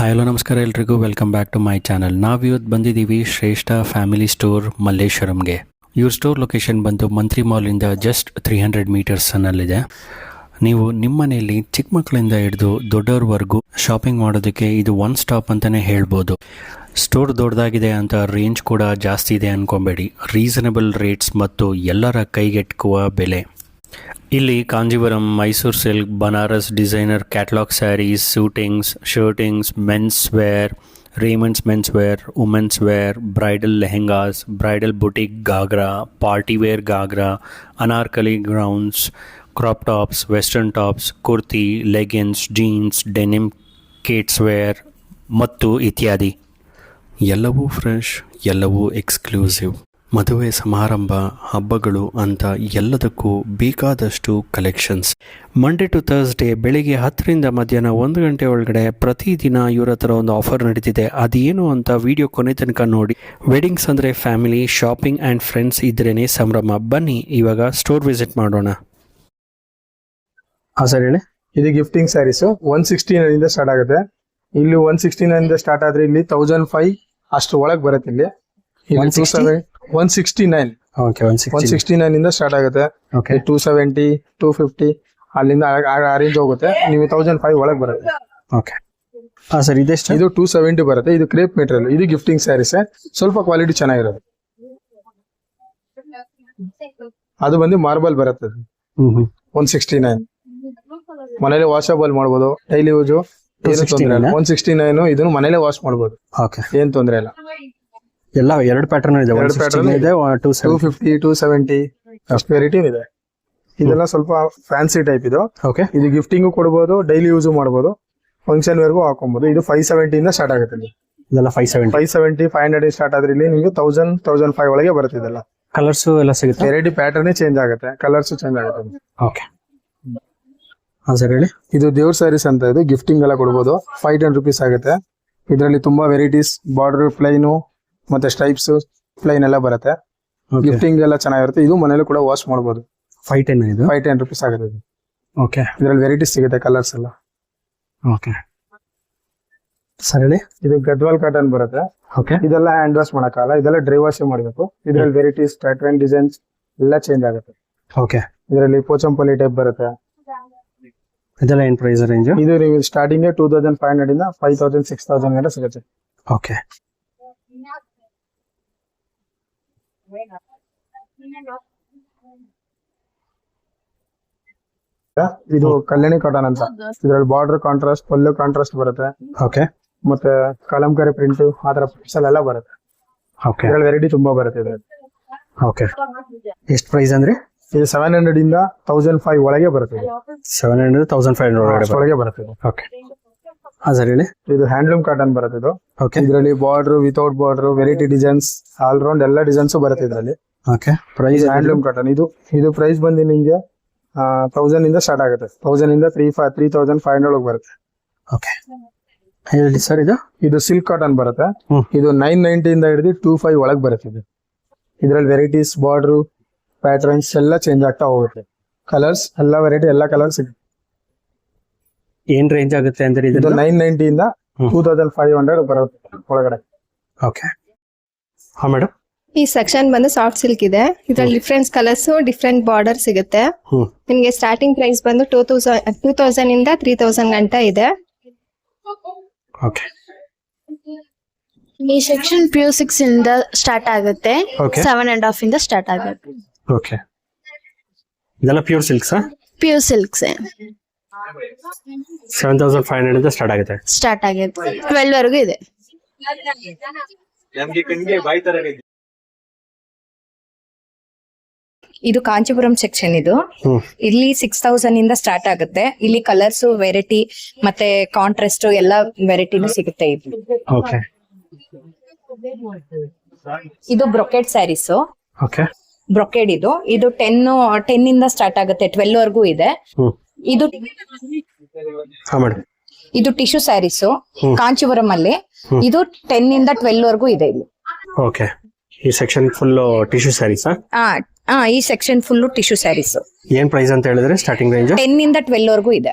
Hi hello ನಮಸ್ಕಾರ ಎಲ್ರಿಗೂ welcome back to my channel. ನಾವಿವತ್ತು ಬಂದಿದ್ದೀವಿ ಶ್ರೇಷ್ಠ ಫ್ಯಾಮಿಲಿ ಸ್ಟೋರ್ ಮಲ್ಲೇಶ್ವರಂಗೆ. ಇವ್ರ ಸ್ಟೋರ್ ಲೊಕೇಶನ್ ಬಂದು ಮಂತ್ರಿ ಮಾಲಿಂದ ಜಸ್ಟ್ 300 ಮೀಟರ್ಸ್ನಲ್ಲಿದೆ. ನೀವು ನಿಮ್ಮ ಮನೆಯಲ್ಲಿ ಚಿಕ್ಕ ಮಕ್ಕಳಿಂದ ಹಿಡಿದು ದೊಡ್ಡವ್ರವರೆಗೂ ಶಾಪಿಂಗ್ ಮಾಡೋದಕ್ಕೆ ಇದು ಒನ್ ಸ್ಟಾಪ್ ಅಂತಲೇ ಹೇಳ್ಬೋದು. ಸ್ಟೋರ್ ದೊಡ್ಡದಾಗಿದೆ ಅಂತ ರೇಂಜ್ ಕೂಡ ಜಾಸ್ತಿ ಇದೆ ಅಂದ್ಕೊಬೇಡಿ. ರೀಸನಬಲ್ ರೇಟ್ಸ್ ಮತ್ತು ಎಲ್ಲರ ಕೈಗೆಟುಕುವ ಬೆಲೆ. ಇಲ್ಲಿ Kanjeevaram, Mysuru silk, Banaras designer catalogue saris, suitings, shirtings, men's wear, Raymond's men's wear, women's wear, bridal lehengas, bridal boutique ghagra, party wear ghagra, Anarkali gowns, crop tops, western tops, kurti, leggings, jeans, denim, kids wear ಮತ್ತು ಇತ್ಯಾದಿ. ಎಲ್ಲವೂ ಫ್ರೆಶ್, ಎಲ್ಲವೂ ಎಕ್ಸ್ಕ್ಲೂಸಿವ್. ಮದುವೆ ಸಮಾರಂಭ, ಹಬ್ಬಗಳು ಅಂತ ಎಲ್ಲದಕ್ಕೂ ಬೇಕಾದಷ್ಟು ಕಲೆಕ್ಷನ್ಸ್. ಮಂಡೇ ಟು ಥರ್ಸ್ಡೇ ಬೆಳಿಗ್ಗೆ 10ರಿಂದ ಮಧ್ಯಾಹ್ನ 1 ಗಂಟೆ ಒಳಗಡೆ ಪ್ರತಿದಿನ ಇವ್ರ ಹತ್ರ ಒಂದು ಆಫರ್ ನಡೀತಿದೆ. ಅದೇನು ಅಂತ ವಿಡಿಯೋ ಕೊನೆ ತನಕ ನೋಡಿ. ವೆಡ್ಡಿಂಗ್ಸ್ ಅಂದರೆ ಫ್ಯಾಮಿಲಿ, ಶಾಪಿಂಗ್ ಆ್ಯಂಡ್ ಫ್ರೆಂಡ್ಸ್ ಇದ್ರೇ ಸಂಭ್ರಮ. ಬನ್ನಿ ಇವಾಗ ಸ್ಟೋರ್ ವಿಸಿಟ್ ಮಾಡೋಣ. ಹಾಂ ಸರ್ ಹೇಳಿ. ಇದು ಗಿಫ್ಟಿಂಗ್ ಸ್ಯಾರೀಸು 169 ಇಂದ ಸ್ಟಾರ್ಟ್ ಆಗುತ್ತೆ. ಇಲ್ಲಿ 169 ಇಂದ ಸ್ಟಾರ್ಟ್ ಆದ್ರೆ ಇಲ್ಲಿ 1005 ಅಷ್ಟು ಒಳಗೆ ಬರುತ್ತೆ. ಇಲ್ಲಿ 169 ಓಕೆ 169 ಇಂದ ಸ್ಟಾರ್ಟ್ ಆಗುತ್ತೆ. 270 250 ಅಲ್ಲಿಂದ ಆ ರೇಂಜ್ ಹೋಗುತ್ತೆ. ನೀವು 1005 ಒಳಗೆ ಬರುತ್ತೆ. ಓಕೆ ಹಾಂ ಸರ್ ಇದೆಷ್ಟು? ಇದು 270 ಬರುತ್ತೆ. ಇದು ಕ್ರೇಪ್ ಮೆಟೀರಿಯಲ್. ಇದು ಗಿಫ್ಟಿಂಗ್ ಸ್ಯಾರೀಸ್, ಸ್ವಲ್ಪ ಕ್ವಾಲಿಟಿ ಚೆನ್ನಾಗಿರೋದು. ಅದು ಬಂದು ಮಾರ್ಬಲ್ ಬರುತ್ತೆ. 169 ಮನೇಲಿ ವಾಷಬಲ್ ಮಾಡ್ಬೋದು, ಡೈಲಿ ಯೂಸ್. 169 ಇದನ್ನು ಮನೇಲೆ ವಾಶ್ ಮಾಡ್ಬೋದು. ಏನ್ ತೊಂದ್ರೆ ಇಲ್ಲ. ಎಲ್ಲ ಎರಡು ಪ್ಯಾಟರ್ನ್ ಇದೆ. 250 270 ಅಷ್ಟು ವೆರೈಟಿ ಇದೆ. ಇದೆಲ್ಲ ಸ್ವಲ್ಪ ಫ್ಯಾನ್ಸಿ ಟೈಪ್ ಇದು. ಓಕೆ ಇದು ಗಿಫ್ಟಿಂಗು ಕೊಡ್ಬೋದು, ಡೈಲಿ ಯೂಸ್ ಮಾಡ್ಬೋದು, ಫಂಕ್ಷನ್ ವರ್ಗೂ ಹಾಕೊಬಹುದು. ಇದು 570 ಇಂದ ಸ್ಟಾರ್ಟ್ ಆಗುತ್ತೆ. ಇದೆಲ್ಲ 570 500 ಸ್ಟಾರ್ಟ್ ಆದ್ರೆ ಇಲ್ಲಿ ನಿಮಗೆ 1000 1005 ಒಳಗೆ ಬರುತ್ತೆ. ಇದೆಲ್ಲ ಕಲರ್ಸ್ ಎಲ್ಲ ಸಿಗುತ್ತೆ. ವೆರೈಟಿ ಪ್ಯಾಟರ್ನ್ ಚೇಂಜ್ ಆಗುತ್ತೆ, ಕಲರ್ಸ್ ಚೇಂಜ್ ಆಗುತ್ತೆ. ಓಕೆ ಹಾಂ ಸರ್ ಹೇಳಿ. ಇದು ದೇವ್ರ ಸ್ಯಾರೀಸ್ ಅಂತ. ಇದು ಗಿಫ್ಟಿಂಗ್ ಎಲ್ಲ ಕೊಡ್ಬೋದು. 510 rupees ಆಗುತ್ತೆ. ಇದರಲ್ಲಿ ತುಂಬಾ ವೆರೈಟೀಸ್, ಬಾರ್ಡರ್, ಪ್ಲೈನು ಮತ್ತೆ ಸ್ಟ್ರೈಪ್ಸ್, ಪ್ಲೈನ್ ಎಲ್ಲ ಬರುತ್ತೆ. ಗಿಫ್ಟಿಂಗ್ ಎಲ್ಲ ಚೆನ್ನಾಗಿರುತ್ತೆ. ಇದು ಮನೇಲಿ ಕೂಡ ವಾಶ್ ಮಾಡ್ಬೋದು. 510 rupees ಆಗುತ್ತೆ. ಓಕೆ ಇದರಲ್ಲಿ ವೆರೈಟೀಸ್ ಸಿಗುತ್ತೆ, ಕಲರ್ಸ್ ಎಲ್ಲ. ಓಕೆ ಸರ್ ಹೇಳಿ. ಇದು ಗದ್ವಾಲ್ ಕಾಟನ್ ಬರುತ್ತೆ. ಓಕೆ ಇದೆಲ್ಲ ಹ್ಯಾಂಡ್ ವಾಶ್ ಮಾಡಕ್ಕಾಗಲ್ಲ, ಇದೆಲ್ಲ ಡ್ರೈ ವಾಶ್ ಮಾಡಬೇಕು. ಇದರಲ್ಲಿ ವೆರೈಟೀಸ್, ಪ್ಯಾಟರ್ನ್, ಡಿಸೈನ್ಸ್ ಎಲ್ಲ ಚೇಂಜ್ ಆಗುತ್ತೆ. ಓಕೆ ಇದರಲ್ಲಿ ಪೋಚಂಪಲ್ಲಿ ಟೈಪ್ ಬರುತ್ತೆ. ಇದೆಲ್ಲ ಏನ್ ಪ್ರೈಸ್ ರೇಂಜ್? ಇದು ನೀವು ಸ್ಟಾರ್ಟಿಂಗ್ 2500 ಇಂದ 5000 6000 ಗಂಟೆ ಸಿಗುತ್ತೆ. ಓಕೆ ಇದು ಕಲ್ಯಾಣಿ ಕಾಟನ್ ಅಂತ. ಇದರಲ್ಲಿ ಬಾರ್ಡರ್ ಕಾಂಟ್ರಾಸ್ಟ್, ಪಲ್ಲು ಕಾಂಟ್ರಾಸ್ಟ್ ಬರುತ್ತೆ. ಓಕೆ ಮತ್ತೆ ಕಲಂಕಾರಿ ಪ್ರಿಂಟ್, ಆ ತರ ಪ್ರಿಂಟ್ಸ್ ಎಲ್ಲ ಬರುತ್ತೆ. ಓಕೆ ಇದರಲ್ಲಿ ವೆರೈಟಿ ತುಂಬಾ ಬರುತ್ತೆ. ಇದರಲ್ಲಿ ಓಕೆ ಎಷ್ಟು ಪ್ರೈಸ್ ಅಂದ್ರೆ? ಇದು 700 ಇಂದ 1005 ಒಳಗೆ ಬರುತ್ತೆ. 700 1500 ಒಳಗೆ ಬರುತ್ತೆ. ಓಕೆ ಹಾಂ ಸರ್ ಹೇಳಿ. ಇದು ಹ್ಯಾಂಡ್ಲೂಮ್ ಕಾಟನ್ ಬರುತ್ತೆ. ಇದು ಓಕೆ ಇದರಲ್ಲಿ border, without border, variety designs, all round ಎಲ್ಲ ಡಿಸೈನ್ಸ್ ಬರುತ್ತೆ ಇದರಲ್ಲಿ. Okay price handloom cotton. ಇದು ಪ್ರೈಸ್ ಬಂದು ನಿಮಗೆ 1000 ಇಂದ ಸ್ಟಾರ್ಟ್ ಆಗುತ್ತೆ. 1000 ಇಂದ 3500 ಒಳಗೆ ಬರುತ್ತೆ. ಓಕೆ ಹೇಳಿ ಸರ್. ಇದು ಸಿಲ್ಕ್ ಕಾಟನ್ ಬರುತ್ತೆ. ಇದು 990 ಇಂದ ಹಿಡಿದು 25 ಒಳಗೆ ಬರುತ್ತೆ. ಇದರಲ್ಲಿ ವೆರೈಟೀಸ್, ಬಾರ್ಡರ್, ಪ್ಯಾಟರ್ನ್ಸ್ ಎಲ್ಲ ಚೇಂಜ್ ಆಗ್ತಾ ಹೋಗುತ್ತೆ. ಕಲರ್ಸ್ ಎಲ್ಲ ವೆರೈಟಿ, ಎಲ್ಲ ಕಲರ್ಸ್ ಸಿಗುತ್ತೆ. ಏನ್ ರೇಂಜ್ ಆಗುತ್ತೆ ಅಂದ್ರೆ ಇದು 990 ಇಂದ 2500 ಬರುತ್ತೆ ಒಳಗಡೆ. ಓಕೆ ಹಾ ಮೇಡಮ್. ಈ ಸೆಕ್ಷನ್ ಬಂದು ಸಾಫ್ಟ್ ಸಿಲ್ಕ್ ಇದೆ. ಇದ್ರಲ್ಲಿ ಡಿಫ್ರೆಂಟ್ ಕಲರ್ಸ್, ಡಿಫ್ರೆಂಟ್ ಬಾರ್ಡರ್ ಸಿಗುತ್ತೆ. ನಿಮ್ಗೆ ಸ್ಟಾರ್ಟಿಂಗ್ ಪ್ರೈಸ್ ಬಂದು 2000 ಇಂದ 3000 ಗಂಟ ಇದೆ. ಓಕೆ ಈ ಸೆಕ್ಷನ್ ಪ್ಯೂರ್ 6 ಇಂದ ಸ್ಟಾರ್ಟ್ ಆಗುತ್ತೆ. 7.5 ಇಂದ ಸ್ಟಾರ್ಟ್ ಆಗುತ್ತೆ. ಓಕೆ ಇದೆಲ್ಲ ಪ್ಯೂರ್ ಸಿಲ್ಕ್ಸ್. ಪ್ಯೂರ್ ಸಿಲ್ಕ್ಸ್ 7500 ಇಂದ ಸ್ಟಾರ್ಟ್ ಆಗುತ್ತೆ. 12 ವರೆಗೂ ಇದೆ. ಇದು ಕಾಂಚೀಪುರಂ ಸೆಕ್ಷನ್. ಇದು ಇಲ್ಲಿ 6000 ಇಂದ ಸ್ಟಾರ್ಟ್ ಆಗುತ್ತೆ. ಇಲ್ಲಿ ಕಲರ್ಸ್, ವೆರೈಟಿ ಮತ್ತೆ ಕಾಂಟ್ರಾಸ್ಟ್ ಎಲ್ಲ ವೆರೈಟಿನೂ ಸಿಗುತ್ತೆ. ಓಕೆ ಇದು ಬ್ರೊಕೆಡ್ ಸ್ಯಾರೀಸ್. ಓಕೆ ಬ್ರೊಕೆಡ್ ಇದು 10 ಇಂದ ಸ್ಟಾರ್ಟ್ ಆಗುತ್ತೆ, 12 ವರೆಗೂ ಇದೆ. ಇದು ಇದು ಟಿಶ್ಯೂ ಸ್ಯಾರೀಸ್ ಕಾಂಚೀಪುರಂ ಅಲ್ಲಿ. ಇದು 10 ಇಂದ 12 ವರೆಗೂ ಇದೆ ಇಲ್ಲಿ. ಓಕೆ ಈ ಸೆಕ್ಷನ್ ಫುಲ್ ಟಿಶ್ಯೂ ಸ್ಯಾರೀಸ್. ಈ ಸೆಕ್ಷನ್ ಫುಲ್ ಟಿಶ್ಯೂ ಸ್ಯಾರೀಸ್. ಏನ್ ಪ್ರೈಸ್ ಅಂತ ಹೇಳಿದ್ರೆ ಸ್ಟಾರ್ಟಿಂಗ್ ರೇಂಜ್? 10 ಇಂದ 12 ವರೆಗೂ ಇದೆ.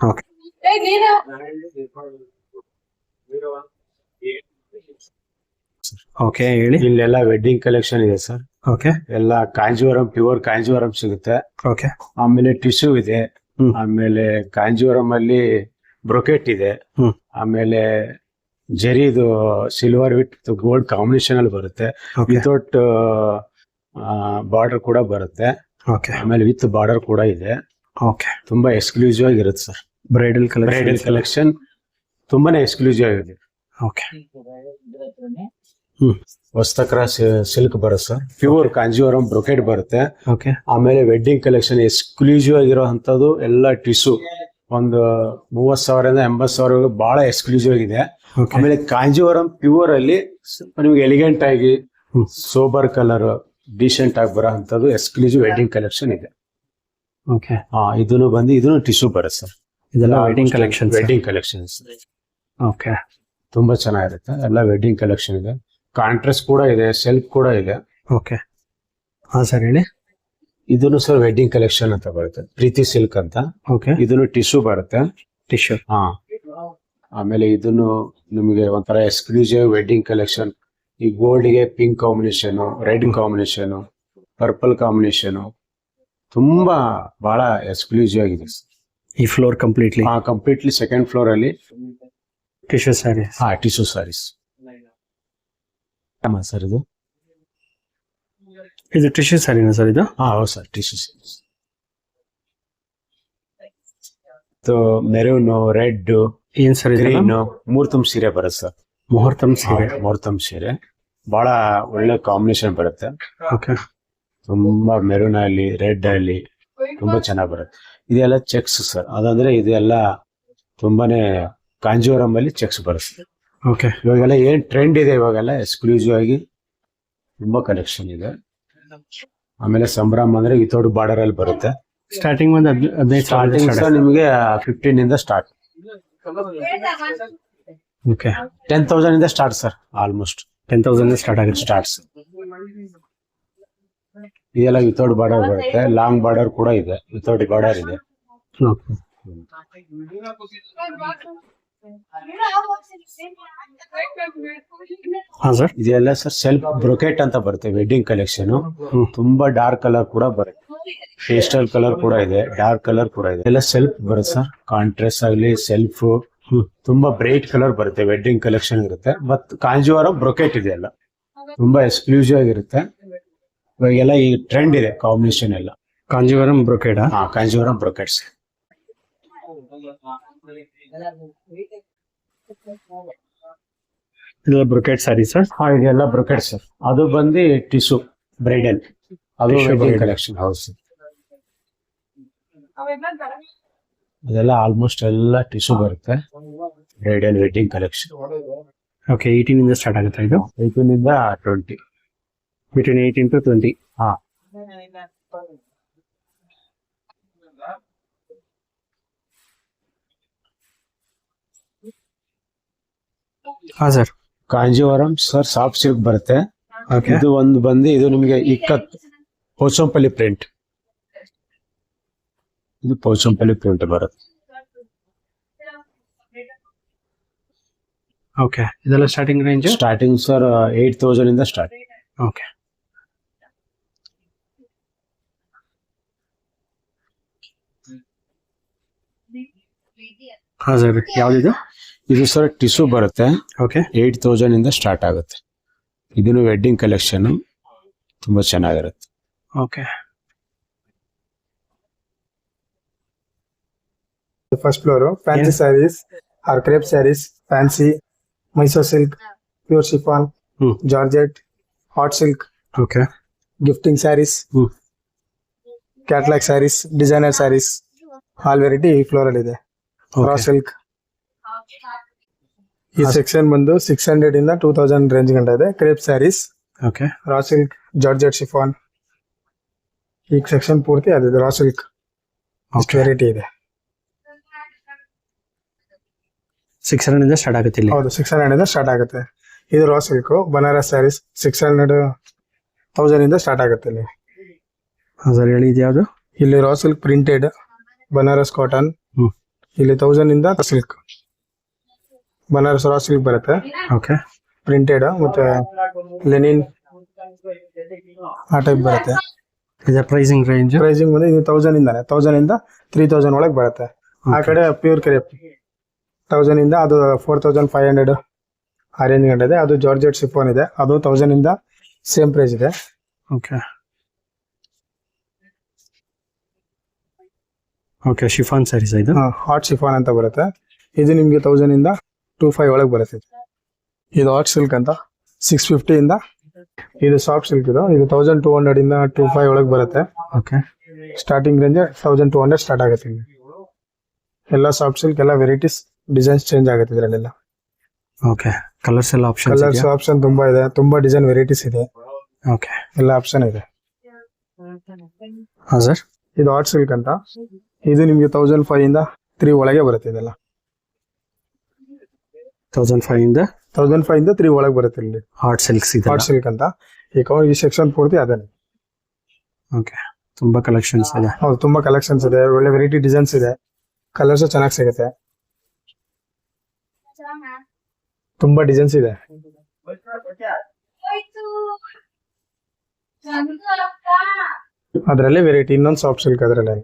ಓಕೆ ಓಕೆ ಹೇಳಿ. ಇಲ್ಲೆಲ್ಲ ವೆಡ್ಡಿಂಗ್ ಕಲೆಕ್ಷನ್ ಇದೆ ಸರ್. ಓಕೆ ಎಲ್ಲ ಕಾಂಜೀವರಂ, ಪ್ಯೂರ್ ಕಾಂಜೀವರಂ ಸಿಗುತ್ತೆ. ಓಕೆ ಆಮೇಲೆ ಟಿಶ್ಯೂ ಇದೆ. ಹ್ಮ್. ಆಮೇಲೆ ಕಾಂಜೀವರಂ ಅಲ್ಲಿ ಬ್ರೊಕೆಟ್ ಇದೆ. ಹ್ಮ್. ಆಮೇಲೆ ಜರಿದು ಸಿಲ್ವರ್ ವಿತ್ ಗೋಲ್ಡ್ ಕಾಂಬಿನೇಷನ್ ಅಲ್ಲಿ ಬರುತ್ತೆ. ಓಕೆ ವಿತೌಟ್ ಬಾರ್ಡರ್ ಕೂಡ ಬರುತ್ತೆ. ಓಕೆ ಆಮೇಲೆ ವಿತ್ ಬಾರ್ಡರ್ ಕೂಡ ಇದೆ. ಓಕೆ ತುಂಬಾ ಎಕ್ಸ್ಕ್ಲೂಸಿವ್ ಆಗಿರುತ್ತೆ ಸರ್. ಬ್ರೈಡಲ್ ಬ್ರೈಡಲ್ ಕಲೆಕ್ಷನ್ ತುಂಬಾನೇ ಎಕ್ಸ್ಕ್ಲೂಸಿವ್ ಆಗಿದೆ. ಓಕೆ ಹ್ಮ್. ವಸ್ತಕ್ರ ಸಿಲ್ಕ್ ಬರುತ್ತೆ ಸರ್. ಪ್ಯೂರ್ ಕಾಂಜೀವರಂ ಬ್ರೊಕೆಟ್ ಬರುತ್ತೆ. ಓಕೆ ಆಮೇಲೆ ವೆಡ್ಡಿಂಗ್ ಕಲೆಕ್ಷನ್ ಎಕ್ಸ್ಕ್ಲೂಸಿವ್ ಆಗಿರೋ ಅಂತದ್ದು ಎಲ್ಲ ಟಿಶ್ಯೂ ಒಂದು 30,000 ಇಂದ 80,000 ಬಹಳ ಎಕ್ಸ್ಕ್ಲೂಸಿವ್ ಆಗಿದೆ. ಓಕೆ ಆಮೇಲೆ ಕಾಂಜೀವರಂ ಪ್ಯೂರ್ ಅಲ್ಲಿ ನಿಮ್ಗೆ ಎಲಿಗೆಂಟ್ ಆಗಿ ಹ್ಮ್. ಸೋಬರ್ ಕಲರ್ ಡೀಸೆಂಟ್ ಆಗಿ ಬರೋ ಅಂತದ್ದು ಎಕ್ಸ್ಕ್ಲೂಸಿವ್ ವೆಡ್ಡಿಂಗ್ ಕಲೆಕ್ಷನ್ ಇದೆ. ಓಕೆ ಇದನ್ನು ಟಿಶ್ಯೂ ಬರುತ್ತೆ ಸರ್. ಇದೆಲ್ಲ wedding collection. Wedding collections okay ತುಂಬಾ ಚೆನ್ನಾಗಿರುತ್ತೆ. ಎಲ್ಲ ವೆಡ್ಡಿಂಗ್ ಕಲೆಕ್ಷನ್ ಇದೆ. ಕಾಂಟ್ರಾಸ್ಟ್ ಕೂಡ ಇದೆ, ಸೆಲ್ಫ್ ಕೂಡ ಇದೆ. ಓಕೆ ಹಾ ಸರ್ ಹೇಳಿ. ಇದನ್ನು ಸರ್ ವೆಡ್ಡಿಂಗ್ ಕಲೆಕ್ಷನ್ ಅಂತ ಬರುತ್ತೆ, ಪ್ರೀತಿ ಸಿಲ್ಕ್ ಅಂತ. ಓಕೆ ಇದನ್ನು ಟಿಶ್ಯೂ ಬರುತ್ತೆ. ಟಿಶ್ಯೂ. ಹಾ ಆಮೇಲೆ ಇದನ್ನು ನಿಮಗೆ ಒಂಥರ ಎಕ್ಸ್ಕ್ಲೂಸಿವ್ ವೆಡ್ಡಿಂಗ್ ಕಲೆಕ್ಷನ್. ಈ ಗೋಲ್ಡ್ ಗೆ pink combination, red combination, purple combination ತುಂಬಾ ಬಹಳ ಎಕ್ಸ್ಕ್ಲೂಸಿವ್ ಆಗಿದೆ. ಈ floor completely completely second floor ಅಲ್ಲಿ tissue sari. Tissue saris sir. ಇದು ಟಿಶ್ಯೂ ಸ್ಯಾರಿನಾ ಸರ್ ಇದು? ಹೌದು sir, tissue saris. Maroon, red, ಏನ್ ಸರ್ ಇದು? ಗ್ರೀನ್ ಮೂರ್ತಮ್ ಸೀರೆ ಬರುತ್ತೆ ಸರ್. ಮುಹೂರ್ತಂ ಸೀರೆ. ಮುಹೂರ್ತಮ್ ಸೀರೆ ಬಹಳ ಒಳ್ಳೆ ಕಾಂಬಿನೇಷನ್ ಬರುತ್ತೆ. ಓಕೆ ತುಂಬಾ ಮೆರೂನ್ ಅಲ್ಲಿ ರೆಡ್ ಅಲ್ಲಿ ತುಂಬಾ ಚೆನ್ನಾಗಿ ಬರುತ್ತೆ. ಇದೆಲ್ಲ ಚೆಕ್ಸ್ ಸರ್. ಅದಂದ್ರೆ ಇದೆಲ್ಲ ತುಂಬಾನೇ ಕಾಂಜೀವರಂ ಅಲ್ಲಿ ಚೆಕ್ಸ್ ಬರುತ್ತೆ. ಓಕೆ ಇವಾಗೆಲ್ಲ ಏನ್ ಟ್ರೆಂಡ್ ಇದೆ ಇವಾಗೆಲ್ಲ ಎಕ್ಸ್ಕ್ಲೂಸಿವ್ ಆಗಿ ತುಂಬಾ ಕಲೆಕ್ಷನ್ ಇದೆ. ಆಮೇಲೆ ಸಂಭ್ರಮ ಅಂದ್ರೆ ವಿತೌಟ್ ಬಾರ್ಡರ್ ಅಲ್ಲಿ ಬರುತ್ತೆ. ಸ್ಟಾರ್ಟಿಂಗ್ ಒಂದು 15 ಸ್ಟಾರ್ಟಿಂಗ್ ಸರ್ ನಿಮಗೆ 15 ಇಂದ ಸ್ಟಾರ್ಟ್. ಓಕೆ 10,000 ಇಂದ ಸ್ಟಾರ್ಟ್ ಸರ್. ಆಲ್ಮೋಸ್ಟ್ 10,000 ಸ್ಟಾರ್ಟ್ ಆಗುತ್ತೆ. ಸ್ಟಾರ್ಟ್ಸ್. ಇದೆಲ್ಲ ವಿತೌಟ್ ಬಾರ್ಡರ್ ಬರುತ್ತೆ. ಲಾಂಗ್ ಬಾರ್ಡರ್ ಕೂಡ ಇದೆ, ವಿತೌಟ್ ಬಾರ್ಡರ್ ಇದೆ. ಓಕೆ ಹಾ ಸರ್. ಇದೆಲ್ಲ ಸರ್ ಸೆಲ್ಫ್ ಬ್ರೊಕೆಟ್ ಅಂತ ಬರುತ್ತೆ ವೆಡ್ಡಿಂಗ್ ಕಲೆಕ್ಷನ್. ತುಂಬಾ ಡಾರ್ಕ್ ಕಲರ್ ಕೂಡ ಬರುತ್ತೆ, ಪೇಸ್ಟಲ್ ಕಲರ್ ಕೂಡ ಇದೆ, ಡಾರ್ಕ್ ಕಲರ್ ಕೂಡ ಇದೆ. ಎಲ್ಲ ಸೆಲ್ಫ್ ಬರುತ್ತೆ ಸರ್. ಕಾಂಟ್ರಾಸ್ಟ್ ಆಗಲಿ ಸೆಲ್ಫ್ ತುಂಬಾ ಬ್ರೈಟ್ ಕಲರ್ ಬರುತ್ತೆ. ವೆಡ್ಡಿಂಗ್ ಕಲೆಕ್ಷನ್ ಇರುತ್ತೆ. ಮತ್ತು ಕಾಂಜೀವರಂ ಬ್ರೊಕೆಟ್ ಇದೆ. ಎಲ್ಲ ತುಂಬಾ ಎಕ್ಸ್ಕ್ಲೂಸಿವ್ ಆಗಿರುತ್ತೆ. ಇವಾಗೆಲ್ಲ ಈ ಟ್ರೆಂಡ್ ಇದೆ ಕಾಂಬಿನೇಷನ್ ಎಲ್ಲ. ಕಾಂಜೀವರಂ ಬ್ರೊಕೇಡಾ? ಕಾಂಜೀವರಂ ಬ್ರೊಕೆಟ್ಸ್. ಇದೆಲ್ಲ ಬ್ರೊಕೇಟ್ ಸ್ಯಾರಿ ಸರ್? ಇದೆಲ್ಲ ಬ್ರೊಕೆಟ್ ಸರ್. ಅದು ಬಂದು ಟಿಶ್ಯೂ ಬ್ರೈಡಲ್, ಅದು Tissue ವೆಡ್ಡಿಂಗ್ bridal. ಕಲೆಕ್ಷನ್. ಹೌದು ಸರ್. ಅದೆಲ್ಲ ಆಲ್ಮೋಸ್ಟ್ ಎಲ್ಲ ಟಿಶ್ಯೂ ಬರುತ್ತೆ. Bridal wedding collection. ಓಕೆ 18 ಇಂದ ಸ್ಟಾರ್ಟ್ ಆಗುತ್ತೆ ಇದು? 18 ಇಂದ 20. Between 18 to 20. ಹಾ ಹಾ ಸರ್. ಕಾಂಜೀವರಂ ಸರ್ ಸಾಫ್ಟ್ ಸಿಲ್ಕ್ ಬರುತ್ತೆ. ಓಕೆ ಇದು ಒಂದು ಬಂದು ಇದು ನಿಮಗೆ ಇಕ್ಕತ್ ಪೋಚಂಪಲ್ಲಿ ಪ್ರಿಂಟ್. ಇದು ಪೋಚಂಪಲ್ಲಿ ಪ್ರಿಂಟ್ ಬರುತ್ತೆ. ಓಕೆ ಇದೆಲ್ಲ ಸ್ಟಾರ್ಟಿಂಗ್ ರೇಂಜ್? ಸ್ಟಾರ್ಟಿಂಗ್ ಸರ್ 8,000 ಇಂದ ಸ್ಟಾರ್ಟ್. ಓಕೆ ಹಾ ಸರ್. ಯಾವ್ದಿದು? ಇದು ಸರ್ ಟಿಶ್ಯೂ ಬರುತ್ತೆ. ಓಕೆ 8,000 ಇಂದ ಸ್ಟಾರ್ಟ್ ಆಗುತ್ತೆ. ಇದನ್ನು ವೆಡ್ಡಿಂಗ್ ಕಲೆಕ್ಷನ್ ತುಂಬಾ ಚೆನ್ನಾಗಿರುತ್ತೆ. Okay first floor fancy saris or crepe saris, fancy, Mysore silk, pure chiffon, georgette, hot silk, okay gifting saris, catalogue saris, designer saris, all variety ಈ ಫ್ಲೋರ್ ಅಲ್ಲಿ ಇದೆ. Raw silk. ಈ ಸೆಕ್ಷನ್ ಬಂದು 600 ಇಂದ 2,000 ರೇಂಜ್ ಗಂಟ ಇದೆ. Crepe saris, okay raw silk, georgette chiffon, ಈ ಸೆಕ್ಷನ್ ಪೂರ್ತಿ ಅದಿದೆ. ರಾ ಸಿಲ್ಕ್ ಇಷ್ಟು ವೆರೈಟಿ ಇದೆ. 600 ಇಂದ ಸ್ಟಾರ್ಟ್ ಆಗುತ್ತೆ ಇಲ್ಲಿ? ಹೌದು 600 ಇಂದ ಸ್ಟಾರ್ಟ್ ಆಗುತ್ತೆ. ಇದು ರಾ ಸಿಲ್ಕ್ ಬನಾರಸ್ ಸ್ಯಾರೀಸ್ 600,000 ಇಂದ ಸ್ಟಾರ್ಟ್ ಆಗುತ್ತೆ ಇಲ್ಲಿ. ಹಾ ಸರ್ ಹೇಳಿ. ಇದು ಯಾವುದು? ಇಲ್ಲಿ raw silk printed Banaras cotton. ಇಲ್ಲಿ 1000 ಇಂದ ಸಿಲ್ಕ್ ಬನಾರಸ್ ರಾ ಸಿಲ್ಕ್ ಬರುತ್ತೆ. ಓಕೆ ಪ್ರಿಂಟೆಡ್ ಮತ್ತೆ ಲೆನಿನ್ ಆ ಟೈಪ್ ಬರುತ್ತೆ. ಇದರ ಪ್ರೈಸಿಂಗ್ ರೇಂಜ್ ಪ್ರೈಸಿಂಗ್ ಬಂದು ಇದು 1000 ಇಂದಾನೆ 1000 ಇಂದ 3000 ಒಳಗೆ ಬರುತ್ತೆ. ಆ ಕಡೆ ಪ್ಯೂರ್ ಕ್ರೇಪ್ 1000 ಇಂದ ಅದು 4500 ಆ ರೇಂಜ್ ಗಂಟೆ ಇದೆ. ಅದು ಜಾರ್ಜೆಟ್ ಶಿಫಾನ್ ಇದೆ, ಅದು 1000 ಇಂದ ಸೇಮ್ ಪ್ರೈಸ್ ಇದೆ. ಓಕೆ ಓಕೆ ಶಿಫಾನ್ ಸ್ಯಾರೀಸ್ ಇದು. ಹಾಟ್ ಶಿಫಾನ್ ಅಂತ ಬರುತ್ತೆ. ಇದು ನಿಮ್ಗೆ 1000 ಇಂದ 2500 ಒಳಗೆ ಬರುತ್ತೆ. ಇದು ಹಾಟ್ ಸಿಲ್ಕ್ ಅಂತ 650 ಇಂದ. ಇದು ಸಾಫ್ಟ್ ಸಿಲ್ಕ್ ಇದು 1200 ಇಂದ 2500 ಒಳಗೆ ಬರುತ್ತೆ. ಓಕೆ ಸ್ಟಾರ್ಟಿಂಗ್ ರೇಂಜ್ 1200 ಸ್ಟಾರ್ಟ್ ಆಗುತ್ತೆ. ಎಲ್ಲ ಸಾಫ್ಟ್ ಸಿಲ್ಕ್ ಎಲ್ಲ ವೆರೈಟೀಸ್ ಡಿಸೈನ್ಸ್ ಚೇಂಜ್ ಆಗುತ್ತೆ ಇದರಲ್ಲೆಲ್ಲ. ಓಕೆ ಕಲರ್ಸ್ ಎಲ್ಲ ಆಪ್ಷನ್ ಕಲರ್ಸ್ ಆಪ್ಷನ್ ತುಂಬಾ ಇದೆ, ತುಂಬಾ ಡಿಸೈನ್ ವೆರೈಟೀಸ್ ಇದೆ, ಓಕೆ ಎಲ್ಲ ಆಪ್ಷನ್ ಇದೆ. ಹಾಂ ಸರ್. ಇದು ಹಾಟ್ ಸಿಲ್ಕ್ ಅಂತ. ಇದು ನಿಮ್ಗೆ 1005 ಇಂದ 3 ಒಳಗೆ ಬರುತ್ತೆ. ಇದೆಲ್ಲ 1005 ಇಂದ 3 ಒಳಗೆ ಬರುತ್ತೆ. ಇಲ್ಲಿ ಹಾಟ್ ಸಿಲ್ಕ್ಸ್ ಇದೆ. ಹಾಟ್ ಸಿಲ್ಕ್ ಅಂತ ಈ ಸೆಕ್ಷನ್ ಪೂರ್ತಿ ಅದೇ. ಓಕೆ ತುಂಬಾ ಕಲೆಕ್ಷನ್ಸ್ ಇದೆ. ಹೌದು, ತುಂಬಾ ಕಲೆಕ್ಷನ್ಸ್ ಇದೆ, ಒಳ್ಳೆ ವೆರೈಟಿ ಡಿಸೈನ್ಸ್ ಇದೆ, ಕಲರ್ಸ್ ಚೆನ್ನಾಗಿ ಸಿಗುತ್ತೆ, ತುಂಬಾ ಡಿಸೈನ್ಸ್ ಇದೆ. ಅದರಲ್ಲಿ ವೆರೈಟಿ ಇನ್ನೊಂದು ಸಾಫ್ಟ್ ಸಿಲ್ಕ್ ಅದರಲ್ಲಿ.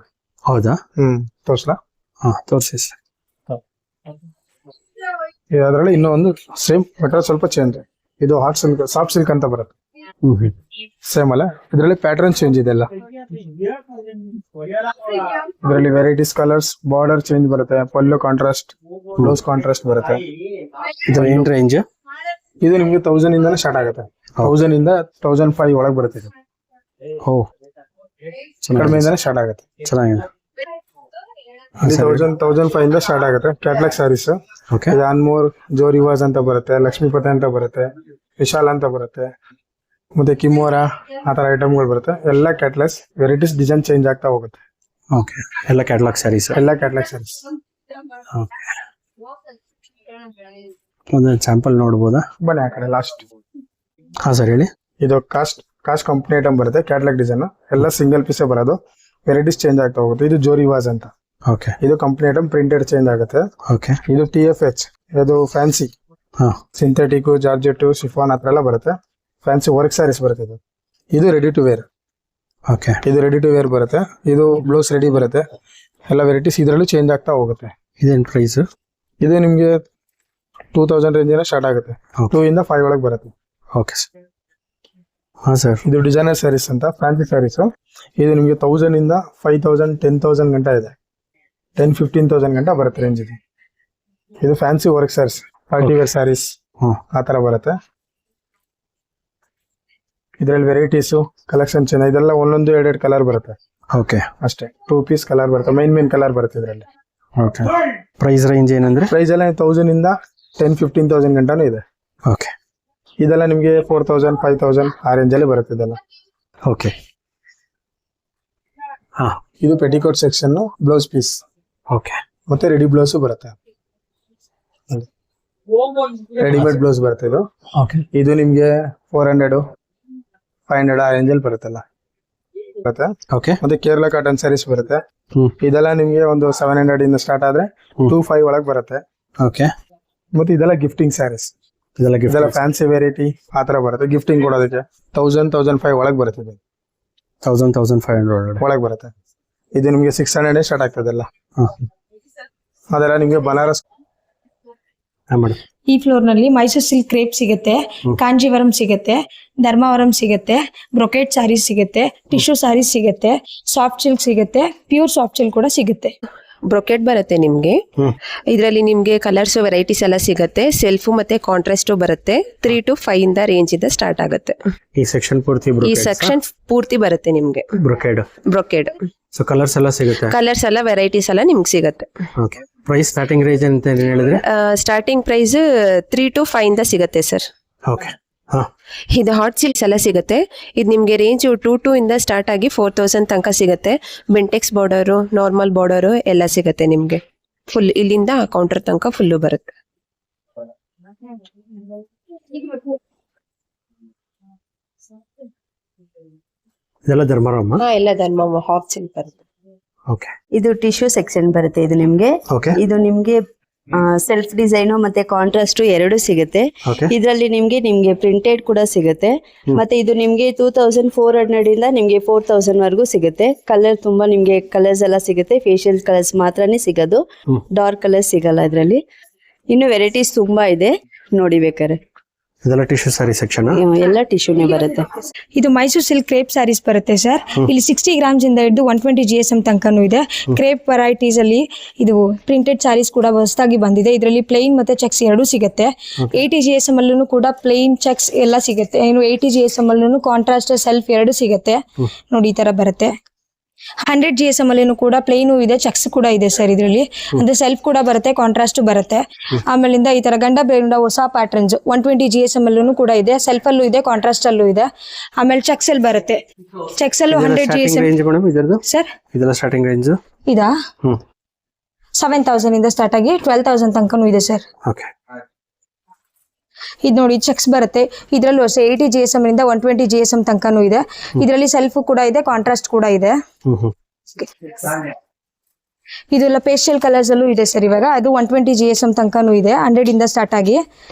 ಹೌದಾ? ತೋರ್ಸ್ಲಾ? ತೋರಿಸಿ ಸರ್. ಅದರಲ್ಲಿ ಇನ್ನೊಂದು ಸೇಮ್ ಬಟ್ ಸ್ವಲ್ಪ ಚೇಂಜ್. ಇದು ಹಾಟ್ ಸಿಲ್ಕ್ ಸಾಫ್ಟ್ ಸಿಲ್ಕ್ ಅಂತ ಬರುತ್ತೆ. ಸೇಮ್ ಅಲ್ಲ, ಇದರಲ್ಲಿ ಪ್ಯಾಟರ್ನ್ ಚೇಂಜ್ ಇದೆ ಎಲ್ಲ. ಇದರಲ್ಲಿ ವೆರೈಟೀಸ್ ಕಲರ್ಸ್, ಬಾರ್ಡರ್ ಚೇಂಜ್ ಬರುತ್ತೆ, ಪಲ್ಲು ಕಾಂಟ್ರಾಸ್ಟ್, ಬ್ಲೌಸ್ ಕಾಂಟ್ರಾಸ್ಟ್ ಬರುತ್ತೆ. ಇದು ಏನ್ ರೇಂಜ್? ಇದು ನಿಮ್ಗೆ 1000 ಇಂದಾನೆ ಸ್ಟಾರ್ಟ್ ಆಗುತ್ತೆ. 1000 ಇಂದ 1005 ಒಳಗೆ ಬರುತ್ತೆ. ಇದು ಕಡಿಮೆಯಿಂದಾನೆ ಸ್ಟಾರ್ಟ್ ಆಗುತ್ತೆ. ಚೆನ್ನಾಗಿದೆ. 1005 ಇಂದ ಸ್ಟಾರ್ಟ್ ಆಗುತ್ತೆ. ಕ್ಯಾಟ್ಲಾಗ್ ಸ್ಯಾರೀಸ್ ಇದು ಅನ್ಮೋರ್, ಜೋ ರಿವಾಜ್ ಅಂತ ಬರುತ್ತೆ, ಲಕ್ಷ್ಮೀಪತಿ ಅಂತ ಬರುತ್ತೆ, ವಿಶಾಲ್ ಅಂತ ಬರುತ್ತೆ, ಮತ್ತೆ ಕಿಮೋರಾ ಆ ತರ ಐಟಮ್ಗಳು ಬರುತ್ತೆ. ಎಲ್ಲ ಕ್ಯಾಟ್ಲಾಗ್ಸ್ ವೆರೈಟೀಸ್ ಡಿಸೈನ್ ಚೇಂಜ್ ಆಗ್ತಾ ಹೋಗುತ್ತೆ. ಓಕೆ ಎಲ್ಲ ಕ್ಯಾಟಲಾಗ್ ಸ್ಯಾರೀಸ್. ಎಲ್ಲ ಕ್ಯಾಟ್ಲಾಗ್ ಸ್ಯಾರೀಸ್. ಒಂದು ಸ್ಯಾಂಪಲ್ ನೋಡ್ಬೋದಾ? ಬನ್ನಿ ಆ ಕಡೆ ಲಾಸ್ಟ್. ಹಾ ಸರ್ ಹೇಳಿ. ಇದು ಕಾಸ್ಟ್ ಕಂಪ್ನಿ ಐಟಮ್ ಬರುತ್ತೆ. ಕ್ಯಾಟ್ಲಾಗ್ ಡಿಸೈನ್ ಎಲ್ಲ ಸಿಂಗಲ್ ಪೀಸೇ ಬರೋದು, ವೆರೈಟೀಸ್ ಚೇಂಜ್ ಆಗ್ತಾ ಹೋಗುತ್ತೆ. ಇದು ಜೋ ರಿವಾಜ್ ಅಂತ. ಓಕೆ ಇದು ಕಂಪ್ನಿ ಐಟಮ್, ಪ್ರಿಂಟೆಡ್ ಚೇಂಜ್ ಆಗುತ್ತೆ. ಓಕೆ ಇದು TFH, ಇದು ಫ್ಯಾನ್ಸಿ ಸಿಂಥೆಟಿಕ್, ಜಾರ್ಜೆಟ್, ಶಿಫಾನ್ ಆ ಥರ ಎಲ್ಲ ಬರುತ್ತೆ. ಫ್ಯಾನ್ಸಿ ವರ್ಕ್ ಸ್ಯಾರೀಸ್ ಬರುತ್ತೆ. ಇದು ರೆಡಿ ಟು ವೇರ್. ಓಕೆ ಇದು ರೆಡಿ ಟು ವೇರ್ ಬರುತ್ತೆ. ಇದು ಬ್ಲೌಸ್ ರೆಡಿ ಬರುತ್ತೆ. ಎಲ್ಲ ವೆರೈಟೀಸ್ ಇದರಲ್ಲೂ ಚೇಂಜ್ ಆಗ್ತಾ ಹೋಗುತ್ತೆ. ಇದೇನು ಪ್ರೈಸ್? ಇದು ನಿಮಗೆ 2000 ರೇಂಜಿನ ಸ್ಟಾರ್ಟ್ ಆಗುತ್ತೆ. 2 ಇಂದ 5 ಒಳಗೆ ಬರುತ್ತೆ. Okay sir. ಹಾಂ ಸರ್. ಇದು ಡಿಸೈನರ್ ಸ್ಯಾರೀಸ್ ಅಂತ, ಫ್ಯಾನ್ಸಿ ಸ್ಯಾರೀಸ್. ಇದು ನಿಮಗೆ 1000 ಇಂದ 5000, 10,000 ಗಂಟ ಇದೆ. 10,000-15,000 ಗಂಟ ಬರುತ್ತೆ ರೇಂಜ್ ಇದು. ಇದು fancy work saris, party wear saris ಆ ತರ ಬರುತ್ತೆ. ಇದರಲ್ಲಿ ವೆರೈಟೀಸು ಕಲೆಕ್ಷನ್ ಚೆನ್ನಾಗಿ, ಇದೆಲ್ಲ ಒಂದೊಂದು 2 ಕಲರ್ ಬರುತ್ತೆ. ಓಕೆ ಅಷ್ಟೇ, 2 ಪೀಸ್ ಕಲರ್ ಬರುತ್ತೆ. ಮೇನ್ ಕಲರ್ ಬರುತ್ತೆ ಇದರಲ್ಲಿ. ಓಕೆ ಪ್ರೈಸ್ ರೇಂಜ್ ಏನಂದ್ರೆ? ಪ್ರೈಸ್ ಎಲ್ಲ 1000 ಇಂದ 10,000-15,000 ಗಂಟನೂ ಇದೆ. ಓಕೆ ಇದೆಲ್ಲ ನಿಮಗೆ 4,000, 5,000 ಆ ರೇಂಜಲ್ಲಿ ಬರುತ್ತೆ ಇದೆಲ್ಲ. ಓಕೆ ಹಾ. ಇದು petticoat section, blouse piece. Okay ಮತ್ತೆ ರೆಡಿ ಬ್ಲೌಸ್ ಬರುತ್ತೆ, ರೆಡಿಮೇಡ್ ಬ್ಲೌಸ್ ಬರುತ್ತೆ ಇದು. ಓಕೆ ಇದು ನಿಮ್ಗೆ 400, 500 ಆ ರೇಂಜಲ್ಲಿ ಬರುತ್ತಲ್ಲ ಬರುತ್ತೆ. ಓಕೆ ಮತ್ತೆ ಕೇರಳ ಕಾಟನ್ ಸ್ಯಾರೀಸ್ ಬರುತ್ತೆ. ಇದೆಲ್ಲ ನಿಮ್ಗೆ ಒಂದು 700 ಇಂದ ಸ್ಟಾರ್ಟ್ ಆದ್ರೆ 2,500 ಒಳಗೆ ಬರುತ್ತೆ. ಓಕೆ ಮತ್ತೆ ಇದೆಲ್ಲ ಗಿಫ್ಟಿಂಗ್ ಸ್ಯಾರೀಸ್. ಇದೆಲ್ಲ ಫ್ಯಾನ್ಸಿ ವೆರೈಟಿ ಆ ತರ ಬರುತ್ತೆ. ಗಿಫ್ಟಿಂಗ್ ಕೊಡೋದಕ್ಕೆ 1,000-1,500 ಒಳಗೆ ಬರುತ್ತೆ. 1,500 ಒಳಗೆ ಬರುತ್ತೆ. ಇದು ನಿಮ್ಗೆ 600 ಸ್ಟಾರ್ಟ್ ಆಗ್ತದೆಲ್ಲ. ಅದೆಲ್ಲ ನಿಮ್ಗೆ ಬನಾರಸ್. ಈ ಫ್ಲೋರ್ ನಲ್ಲಿ ಮೈಸೂರು ಸಿಲ್ಕ್ ಕ್ರೇಪ್ ಸಿಗುತ್ತೆ, ಕಾಂಜೀವರಂ ಸಿಗುತ್ತೆ, ಧರ್ಮಾವರಂ ಸಿಗುತ್ತೆ, ಬ್ರೊಕೆಟ್ ಸ್ಯಾರೀಸ್ ಸಿಗುತ್ತೆ, ಟಿಶ್ಯೂ ಸ್ಯಾರೀಸ್ ಸಿಗುತ್ತೆ, ಸಾಫ್ಟ್ ಸಿಲ್ಕ್ ಸಿಗುತ್ತೆ, ಪ್ಯೂರ್ ಸಾಫ್ಟ್ ಸಿಲ್ಕ್ ಕೂಡ ಸಿಗುತ್ತೆ. ಬ್ರೊಕೆಟ್ ಬರುತ್ತೆ ನಿಮ್ಗೆ. ಇದರಲ್ಲಿ ನಿಮ್ಗೆ ಕಲರ್ಸ್ ವೆರೈಟೀಸ್ ಎಲ್ಲ ಸಿಗುತ್ತೆ. ಸೆಲ್ಫ್ ಮತ್ತೆ ಕಾಂಟ್ರಾಸ್ಟ್ ಬರುತ್ತೆ. 3 to 5 ಇಂದ ರೇಂಜ್ ಇಂದ ಸ್ಟಾರ್ಟ್ ಆಗುತ್ತೆ. ಈ ಸೆಕ್ಷನ್ ಪೂರ್ತಿ ಬರುತ್ತೆ ನಿಮ್ಗೆ ಬ್ರೊಕೆಡ್. ಸೊ ಕಲರ್ಸ್ ಎಲ್ಲ ಸಿಗುತ್ತೆ, ಕಲರ್ಸ್ ಎಲ್ಲ ವೆರೈಟೀಸ್ ಎಲ್ಲ ನಿಮ್ಗೆ ಸಿಗುತ್ತೆ. ಓಕೆ ಪ್ರೈಸ್ ಸ್ಟಾರ್ಟಿಂಗ್ ರೇಂಜ್ ಅಂತ ಹೇಳಿದ್ರೆ? ಸ್ಟಾರ್ಟಿಂಗ್ ಪ್ರೈಸ್ 3 to 5 ಇಂದ ಸಿಗುತ್ತೆ ಸರ್. ಓಕೆ ಇದು ಹಾಟ್ ಸಿಲ್ಕ್ಸ್ ಎಲ್ಲ ಸಿಗುತ್ತೆ. ಇದು ನಿಮ್ಗೆ ರೇಂಜ್ 2 ಇಂದ ಸ್ಟಾರ್ಟ್ ಆಗಿ 4,000 ತನಕ ಸಿಗುತ್ತೆ. ಬೆಂಟೆಕ್ಸ್ ಬಾರ್ಡರು, ನಾರ್ಮಲ್ ಬಾರ್ಡರು ಎಲ್ಲ ಸಿಗುತ್ತೆ ನಿಮ್ಗೆ. ಫುಲ್ ಇಲ್ಲಿಂದ ಕೌಂಟರ್ ತನಕ ಫುಲ್ಲು ಬರುತ್ತೆ. ಇದೆಲ್ಲ ಧರ್ಮಾರಾಮ? ಎಲ್ಲ ಧರ್ಮ ಹಾಟ್ ಸಿಲ್ಕ್ ಬರುತ್ತೆ. ಓಕೆ ಇದು ಟಿಶ್ಯೂ ಸೆಕ್ಷನ್ ಬರುತ್ತೆ. ಇದು ನಿಮ್ಗೆ ಓಕೆ ಇದು ನಿಮ್ಗೆ ಸೆಲ್ಫ್ ಡಿಸೈನ್ ಮತ್ತೆ ಕಾಂಟ್ರಾಸ್ಟ್ ಎರಡು ಸಿಗುತ್ತೆ. Okay. ಇದರಲ್ಲಿ ನಿಮ್ಗೆ ಪ್ರಿಂಟೆಡ್ ಕೂಡ ಸಿಗುತ್ತೆ. ಮತ್ತೆ ಇದು ನಿಮ್ಗೆ 2400 ಇಂದ ನಿಮ್ಗೆ 4000 ವರೆಗೂ ಸಿಗುತ್ತೆ. ಕಲರ್ ತುಂಬಾ ನಿಮ್ಗೆ ಕಲರ್ಸ್ ಎಲ್ಲ ಸಿಗುತ್ತೆ. ಫೇಶಿಯಲ್ ಕಲರ್ಸ್ ಮಾತ್ರನೇ ಸಿಗೋದು, ಡಾರ್ಕ್ ಕಲರ್ಸ್ ಸಿಗಲ್ಲ ಇದ್ರಲ್ಲಿ. ಇನ್ನು ವೆರೈಟೀಸ್ ತುಂಬಾ ಇದೆ, ನೋಡಿ ಬೇಕಾರೆ. ಇದೆಲ್ಲ ಟಿಶ್ಯೂ ಸ್ಯಾರಿ ಸೆಕ್ಷನ್. ಎಲ್ಲ ಟಿಶ್ಯೂನೇ ಬರುತ್ತೆ. ಇದು ಮೈಸೂರು ಸಿಲ್ಕ್ ಕ್ರೇಪ್ ಸ್ಯಾರೀಸ್ ಬರುತ್ತೆ ಸರ್. ಇಲ್ಲಿ 60 ಗ್ರಾಮ್ಸ್ ಇಂದ ಹಿಡಿದು 120 GSM ತನಕನೂ ಇದೆ. ಕ್ರೇಪ್ ವೆರೈಟೀಸ್ ಅಲ್ಲಿ ಇದು ಪ್ರಿಂಟೆಡ್ ಸ್ಯಾರೀಸ್ ಕೂಡ ಹೊಸದಾಗಿ ಬಂದಿದೆ. ಇದರಲ್ಲಿ ಪ್ಲೈನ್ ಮತ್ತೆ ಚೆಕ್ಸ್ ಎರಡೂ ಸಿಗುತ್ತೆ. 80 GSM ಅಲ್ಲೂ ಕೂಡ ಪ್ಲೈನ್ ಚೆಕ್ಸ್ ಎಲ್ಲ ಸಿಗುತ್ತೆ. ಏನು 80 GSM ಅಲ್ಲೂ ಕಾಂಟ್ರಾಸ್ಟ್ ಸೆಲ್ಫ್ ಎರಡು ಸಿಗುತ್ತೆ. ನೋಡಿ ಈ ತರ ಬರುತ್ತೆ. 100 GSM ಅಲ್ಲಿನೂ ಕೂಡ ಪ್ಲೈನು ಇದೆ, ಚೆಕ್ಸ್ ಕೂಡ ಇದೆ ಸರ್ ಇದರಲ್ಲಿ. ಅಂದ್ರೆ ಸೆಲ್ಫ್ ಕೂಡ ಬರುತ್ತೆ, ಕಾಂಟ್ರಾಸ್ಟ್ ಬರುತ್ತೆ. ಆಮೇಲಿಂದ ಈ ತರ ಗಂಡ ಬೇಡ ಹೊಸ ಪ್ಯಾಟರ್ನ್ಸ್ 120 GSM ಅಲ್ಲೂ ಕೂಡ ಇದೆ, ಸೆಲ್ಫ್ ಅಲ್ಲೂ ಇದೆ, ಕಾಂಟ್ರಾಸ್ಟ್ ಅಲ್ಲೂ ಇದೆ. ಆಮೇಲೆ ಚೆಕ್ಸ್ ಅಲ್ಲಿ ಬರುತ್ತೆ. ಚೆಕ್ಸ್ ಅಲ್ಲೂ 100 GSM ರೇಂಜ್ ಮೇಡಮ್ ಇದರದು ಸರ್. ಇದೆಲ್ಲ ಸ್ಟಾರ್ಟಿಂಗ್ ರೇಂಜ್ ಇದಾ 7000 ಇಂದ ಸ್ಟಾರ್ಟ್ ಆಗಿ 12000 ತನಕನೂ ಇದೆ ಸರ್. ಓಕೆ. ಇದು ನೋಡಿ ಚೆಕ್ಸ್ ಬರುತ್ತೆ. ಇದ್ರಲ್ಲೂ ಅಷ್ಟೇ 80 GSM ಇಂದ 120 GSM ತನಕನೂ ಇದೆ. ಇದರಲ್ಲಿ ಸೆಲ್ಫ್ ಕೂಡ ಇದೆ, ಕಾಂಟ್ರಾಸ್ಟ್ ಕೂಡ ಇದೆ. ಇದೆಲ್ಲ ಪೇಸ್ಟಲ್ ಕಲರ್ಸ್ ಅಲ್ಲೂ ಇದೆ ಸರ್. ಇವಾಗ ಅದು 120 GSM ತನಕನೂ ಇದೆ, 100 ಇಂದ ಸ್ಟಾರ್ಟ್ ಆಗಿ.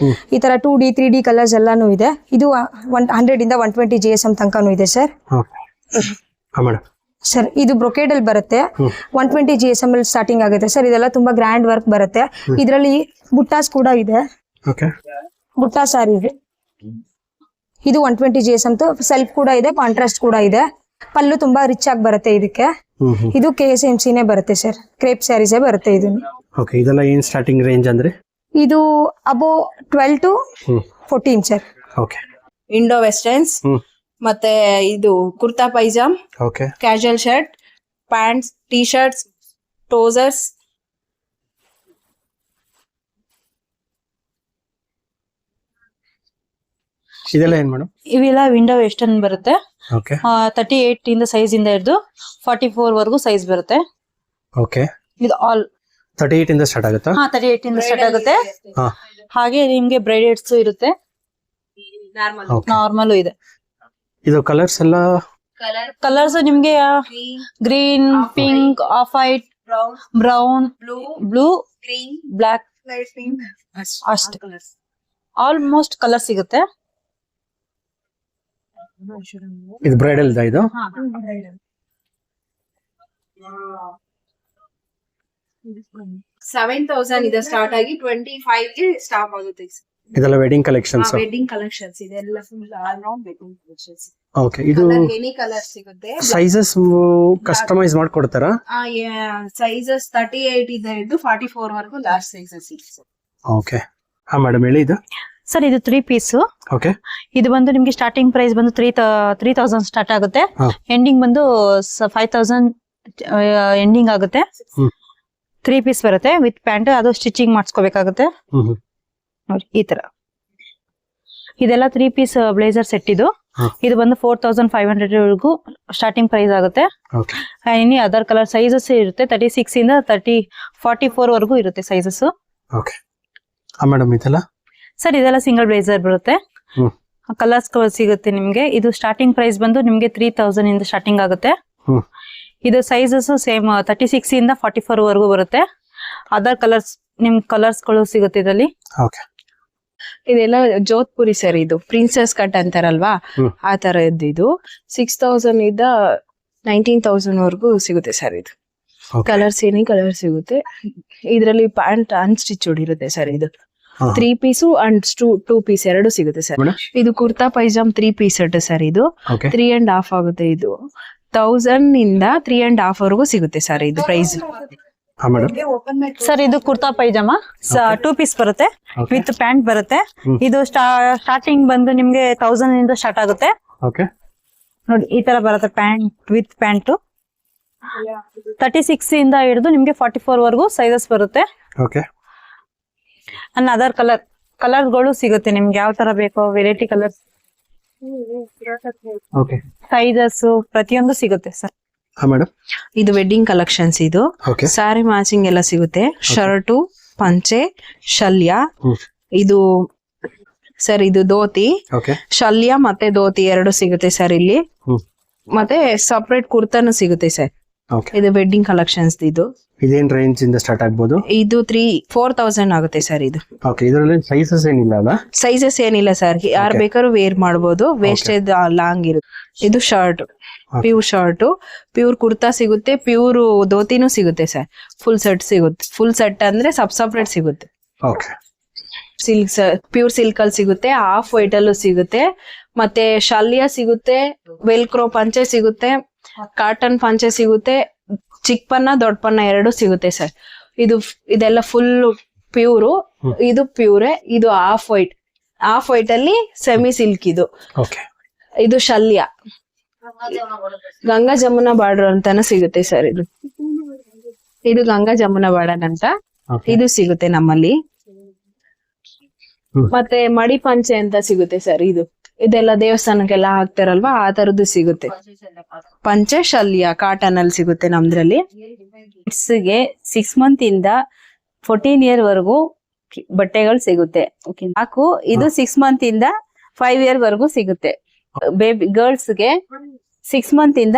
ಈ ತರ 2D 3D ಕಲರ್ಸ್ ಎಲ್ಲಾನು ಇದೆ. ಇದು 100 ಇಂದ 120 GSM ತನಕನೂ ಇದೆ ಸರ್. ಸರ್ ಇದು ಬ್ರೊಕೇಡ್ ಅಲ್ಲಿ ಬರುತ್ತೆ. 120 GSM ಅಲ್ಲಿ ಸ್ಟಾರ್ಟಿಂಗ್ ಆಗುತ್ತೆ ಸರ್. ಇದೆಲ್ಲ ತುಂಬಾ ಗ್ರ್ಯಾಂಡ್ ವರ್ಕ್ ಬರುತ್ತೆ. ಇದರಲ್ಲಿ ಬುಟ್ಟಾಸ್ ಕೂಡ ಇದೆ. ಬುಟ್ಟಾ ಸಾರಿ ಇದೆ. ಇದು 120 GSM ಸೆಲ್ಫ್ ಕೂಡ ಇದೆ, ಕಾಂಟ್ರಾಸ್ಟ್ ಕೂಡ ಇದೆ. ಪಲ್ಲು ತುಂಬಾ ರಿಚ್ ಆಗಿ ಬರುತ್ತೆ ಇದಕ್ಕೆ. ಇದು KSMC ನೇ ಬರುತ್ತೆ ಸರ್. ಕ್ರೇಪ್ ಸ್ಯಾರೀಸೇ ಬರುತ್ತೆ ಇದು. ಓಕೆ. ಇದೆಲ್ಲ ಏನ್ ಸ್ಟಾರ್ಟಿಂಗ್ ರೇಂಜ್ ಅಂದ್ರೆ ಇದು ಅಬೋ 12 to 14 ಸರ್. ಓಕೆ. ಇಂಡೋ ವೆಸ್ಟರ್ನ್ಸ್ ಮತ್ತೆ ಇದು kurta pyjama, okay, casual shirt, pants, T shirts, trousers. ಇದೆಲ್ಲ ಏನ್ ಮೇಡಮ್? ಇವೆಲ್ಲ ವಿಂಡೋ ವೆಸ್ಟರ್ನ್ ಬರುತ್ತೆ. ಓಕೆ. 38 ಇಂದ ಸೈಜ್ ಇಂದ ಹಿಡಿದು 44 ವರೆಗೂ ಸೈಜ್ ಬರುತ್ತೆ. ಓಕೆ. ಇದು ಆಲ್ 38 ಇಂದ ಸ್ಟಾರ್ಟ್ ಆಗುತ್ತಾ? 38 ಇಂದ ಸ್ಟಾರ್ಟ್ ಆಗುತ್ತೆ. ಹಾಗೆ ನಿಮ್ಗೆ ಬ್ರೈಡೆಡ್ಸ್ ಇರುತ್ತೆ, ನಾರ್ಮಲ್ ಇದೆ. ಇದು ಕಲರ್ಸ್ ಎಲ್ಲ ಕಲರ್ಸ್ ನಿಮ್ಗೆ green, pink, off white, brown, blue, green, black, ಅಷ್ಟೇ ಆಲ್ಮೋಸ್ಟ್ ಕಲರ್ ಸಿಗುತ್ತೆ. ಇದು ಬ್ರೈಡಲ್ ಇದು 7000 ಇದೆ ಸ್ಟಾರ್ಟ್ ಆಗಿ 25 ಗೆ ಸ್ಟಾಪ್ ಆಗುತ್ತೆ. ಇದೆಲ್ಲ ವೆಡ್ಡಿಂಗ್ ಕಲೆಕ್ಷನ್ಸ್. ವೆಡ್ಡಿಂಗ್ ಕಲೆಕ್ಷನ್ಸ್ ಇದೆ, ಎಲ್ಲ full all round wedding collections. Okay. ಇದು ಎನಿ ಕಲರ್ ಸಿಗುತ್ತೆ. ಸೈಜಸ್ ಕಸ್ಟಮೈಸ್ ಮಾಡ್ಕೊಡ್ತಾರಾ? ಸೈಜಸ್ 38 ಇಂದ ಹಿಡಿದು 44 ವರೆಗೂ ಲಾಸ್ಟ್ ಸೈಜಸ್ ಇದೆ. ಓಕೆ. ಹಾ ಮೇಡಮ್ ಹೇಳಿ. ಇದು ಸರ್ ಇದು 3 ಪೀಸ್. ಓಕೆ. ಇದು ಬಂದು ನಿಮ್ಗೆ ಸ್ಟಾರ್ಟಿಂಗ್ ಪ್ರೈಸ್ ಬಂದು 3000 ಸ್ಟಾರ್ಟ್ ಆಗುತ್ತೆ. ಎಂಡಿಂಗ್ ಬಂದು 5000 ಎಂಡಿಂಗ್ ಆಗುತ್ತೆ. 3 ಪೀಸ್ ಬರುತ್ತೆ ವಿತ್ ಪ್ಯಾಂಟ್. ಅದು ಸ್ಟಿಚಿಂಗ್ ಮಾಡಿಸ್ಕೋಬೇಕಾಗುತ್ತೆ ನೋಡಿ ಈ ತರ. ಇದೆಲ್ಲ 3 ಪೀಸ್ ಬ್ಲೇಸರ್ ಸೆಟ್. ಇದು ಬಂದು 4500 ವರೆಗೂ ಸ್ಟಾರ್ಟಿಂಗ್ ಪ್ರೈಸ್ ಆಗುತ್ತೆ. ಇನಿ ಅದರ್ ಕಲರ್ ಸೈಜಸ್ ಇರುತ್ತೆ. 36 ಇಂದ 44 ವರೆಗೂ ಇರುತ್ತೆ ಸೈಜಸ್. ಓಕೆ. ಮೇಡಮ್ ಇದೆಲ್ಲ ಸರ್ ಇದೆಲ್ಲ ಸಿಂಗಲ್ ಬ್ಲೇಸರ್ ಬರುತ್ತೆ. ಕಲರ್ಸ್ ಸಿಗುತ್ತೆ ನಿಮ್ಗೆ. ಇದು ಸ್ಟಾರ್ಟಿಂಗ್ ಪ್ರೈಸ್ ಬಂದು ನಿಮ್ಗೆ 3000 ಇಂದ ಸ್ಟಾರ್ಟಿಂಗ್ ಆಗುತ್ತೆ. ಇದು ಸೈಜಸ್ ಸೇಮ್ 36 ಇಂದ 44 ವರೆಗೂ ಬರುತ್ತೆ. ಅದರ್ ಕಲರ್ಸ್ ನಿಮ್ ಕಲರ್ಸ್ ಗಳು ಸಿಗುತ್ತೆ ಇದರಲ್ಲಿ. ಇದೆಲ್ಲ ಜೋಧ್ಪುರಿ ಸರ್. ಇದು ಪ್ರಿನ್ಸೆಸ್ ಕಟ್ ಅಂತಾರಲ್ವಾ, ಆ ತರ ಇದು 6000 ಇಂದ 19000 ವರೆಗೂ ಸಿಗುತ್ತೆ ಸರ್. ಇದು ಕಲರ್ಸ್ ಏನಿ ಕಲರ್ ಸಿಗುತ್ತೆ. ಇದರಲ್ಲಿ ಪ್ಯಾಂಟ್ ಅನ್ಸ್ಟಿಚ್ ಇರುತ್ತೆ ಸರ್. ಇದು 3 ಪೀಸು ಅಂಡ್ 2 ಪೀಸ್ ಎರಡು ಸಿಗುತ್ತೆ ಸರ್. ಇದು kurta pyjama 3 piece set sir. ಇದು 3.5 ಆಗುತ್ತೆ. ಇದು 1000 ಇಂದ 3.5 ವರೆಗೂ ಸಿಗುತ್ತೆ ಸರ್. ಇದು ಪ್ರೈಸ್ ಸರ್. ಇದು ಕುರ್ತಾ ಪೈಜಾಮ 2 ಪೀಸ್ ಬರುತ್ತೆ ವಿತ್ ಪ್ಯಾಂಟ್ ಬರುತ್ತೆ. ಇದು ಸ್ಟಾರ್ಟಿಂಗ್ ಬಂದು ನಿಮ್ಗೆ 1000 ಇಂದ ಸ್ಟಾರ್ಟ್ ಆಗುತ್ತೆ ನೋಡಿ. ಈ ತರ ಬರುತ್ತೆ ಪ್ಯಾಂಟ್ ವಿತ್ ಪ್ಯಾಂಟ್. 36 ಇಂದ ಹಿಡಿದು ನಿಮ್ಗೆ 44 ವರೆಗೂ ಸೈಜಸ್ ಬರುತ್ತೆ. ಅಂಡ್ ಅದರ್ ಕಲರ್ಗಳು ಸಿಗುತ್ತೆ ನಿಮ್ಗೆ ಯಾವ ತರ ಬೇಕೋ ವೆರೈಟಿ ಕಲರ್ಸ್, ಸೈಜಸ್ ಪ್ರತಿಯೊಂದು ಸಿಗುತ್ತೆ ಸರ್. ಇದು ವೆಡ್ಡಿಂಗ್ ಕಲೆಕ್ಷನ್ಸ್. ಇದು ಸ್ಯಾರಿ ಮ್ಯಾಚಿಂಗ್ ಎಲ್ಲ ಸಿಗುತ್ತೆ. ಶರ್ಟು, ಪಂಚೆ, ಶಲ್ಯ. ಇದು ಸರ್ ಇದು ಧೋತಿ, ಶಲ್ಯ ಮತ್ತೆ ಧೋತಿ ಎರಡು ಸಿಗುತ್ತೆ ಸರ್ ಇಲ್ಲಿ. ಮತ್ತೆ ಸಪರೇಟ್ ಕುರ್ತಾನು ಸಿಗುತ್ತೆ ಸರ್. Okay. ಇದು ವೆಡ್ಡಿಂಗ್ ಕಲೆಕ್ಷನ್ಸ್ ಇದು. ಇದೇನ್ ರೇಂಜ್ ಇಂದ ಸ್ಟಾರ್ಟ್ ಆಗ್ಬೋದು? ಇದು 4,000 ಆಗುತ್ತೆ ಸರ್ ಇದು. ಓಕೆ, ಇದರಲ್ಲಿ ಸೈಜಸ್ ಏನಿಲ್ಲ ಅಲ್ಲ? ಸೈಜಸ್ ಏನಿಲ್ಲ ಸರ್, ಯಾರು ಬೇಕಾದ್ರೂ ವೇರ್ ಮಾಡ್ಬೋದು. ವೇಸ್ಟೇಜ್ ಲಾಂಗ್ ಇರುತ್ತೆ. ಇದು shirt, pure shirt, pure kurta ಸಿಗುತ್ತೆ, ಪ್ಯೂರ್ ಧೋತಿನೂ ಸಿಗುತ್ತೆ ಸರ್. ಫುಲ್ ಸೆಟ್ ಸಿಗುತ್ತೆ. ಫುಲ್ ಸೆಟ್ ಅಂದ್ರೆ ಸಪ್ರೇಟ್ ಸಿಗುತ್ತೆ. ಓಕೆ. ಸಿಲ್ಕ್, ಪ್ಯೂರ್ ಸಿಲ್ಕ್ ಅಲ್ಲಿ ಸಿಗುತ್ತೆ, ಹಾಫ್ ವೈಟ್ ಅಲ್ಲೂ ಸಿಗುತ್ತೆ, ಮತ್ತೆ ಶಾಲಿಯಾ ಸಿಗುತ್ತೆ, ವೆಲ್ಕ್ರೋ ಪಂಚೆ ಸಿಗುತ್ತೆ, ಕಾಟನ್ ಪಂಚೆ ಸಿಗುತ್ತೆ, ಚಿಕ್ಕ ಪನ್ನ ದೊಡ್ಡ ಪನ್ನ ಎರಡು ಸಿಗುತ್ತೆ ಸರ್. ಇದೆಲ್ಲ ಫುಲ್ ಪ್ಯೂರು. ಇದು ಪ್ಯೂರೇ. ಇದು ಹಾಫ್ ವೈಟ್ ಅಲ್ಲಿ ಸೆಮಿ ಸಿಲ್ಕ್. ಇದು ಶಲ್ಯ, ಗಂಗಾ ಜಮುನಾ ಬಾರ್ಡರ್ ಅಂತಾನು ಸಿಗುತ್ತೆ ಸರ್. ಇದು ಗಂಗಾ ಜಮುನಾ ಬಾರ್ಡರ್ ಅಂತ ಇದು ಸಿಗುತ್ತೆ ನಮ್ಮಲ್ಲಿ. ಮತ್ತೆ ಮಡಿ ಪಂಚೆ ಅಂತ ಸಿಗುತ್ತೆ ಸರ್. ಇದೆಲ್ಲ ದೇವಸ್ಥಾನಕ್ಕೆಲ್ಲ ಹಾಕ್ತಾರಲ್ವಾ, ಆ ತರದ್ದು ಸಿಗುತ್ತೆ. ಪಂಚೆ ಶಲ್ಯ ಕಾಟನ್ ಅಲ್ಲಿ ಸಿಗುತ್ತೆ ನಮ್ದ್ರಲ್ಲಿ. ಗೆ 6 ಮಂತ್ ಇಂದ 14 ಇಯರ್ ವರೆಗೂ ಬಟ್ಟೆಗಳು ಸಿಗುತ್ತೆ. ನಾಲ್ಕು ಇದು 6 ಮಂತ್ ಇಂದ 5 ಇಯರ್ ವರೆಗೂ ಸಿಗುತ್ತೆ. ಬೇಬಿ ಗರ್ಲ್ಸ್ ಗೆ 6 ಮಂತ್ ಇಂದ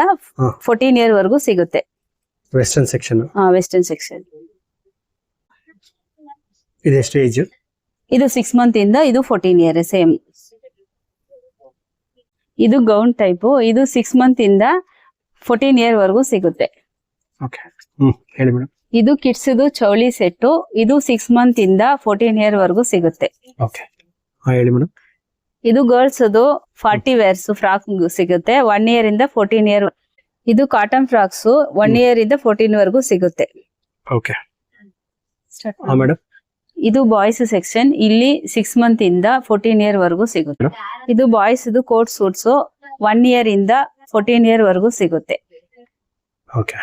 14 ಇಯರ್ ವರೆಗೂ ಸಿಗುತ್ತೆ. Western section. Western section. ಇದೆಷ್ಟು ಏಜ್? ಇದು 6 ಮಂತ್ ಇಂದ ಇದು 14 ಇಯರ್ ಸೇಮ್. ಇದು ಗೌನ್ ಟೈಪ್. ಇದು 6 ಮಂತ್ ಇಂದ 14 ಇಯರ್ ವರೆಗೂ ಸಿಗುತ್ತೆ. ಓಕೆ, ಹೇಳಿ ಮೇಡಮ್. ಇದು ಕಿಡ್ಸ್ ಚೌಳಿ ಸೆಟ್ಟು. ಇದು 6 ಮಂತ್ ಇಂದ 14 ಇಯರ್ ವರೆಗೂ ಸಿಗುತ್ತೆ. ಓಕೆ, ಹೇಳಿ ಮೇಡಮ್. ಇದು ಗರ್ಲ್ಸ್ 40 ವೇರ್ಸ್ ಫ್ರಾಕ್ ಸಿಗುತ್ತೆ. 1 ಇಯರ್ ಇಂದ 14 ಇಯರ್. ಇದು ಕಾಟನ್ ಫ್ರಾಕ್ಸ್ 1 ಇಯರ್ ಇಂದ 14 ವರೆಗೂ ಸಿಗುತ್ತೆ. Okay madam. ಇದು ಬಾಯ್ಸ್ ಸೆಕ್ಷನ್. ಇಲ್ಲಿ 6 ಮಂತ್ ಇಂದ 14 ಇಯರ್ ವರೆಗೂ ಸಿಗುತ್ತೆ. ಇದು ಬಾಯ್ಸ್ ಕೋಟ್ ಸೂಟ್ಸ್ 1 ಇಯರ್ ಇಂದ 14 ಇಯರ್ ವರೆಗೂ ಸಿಗುತ್ತೆ. ಓಕೆ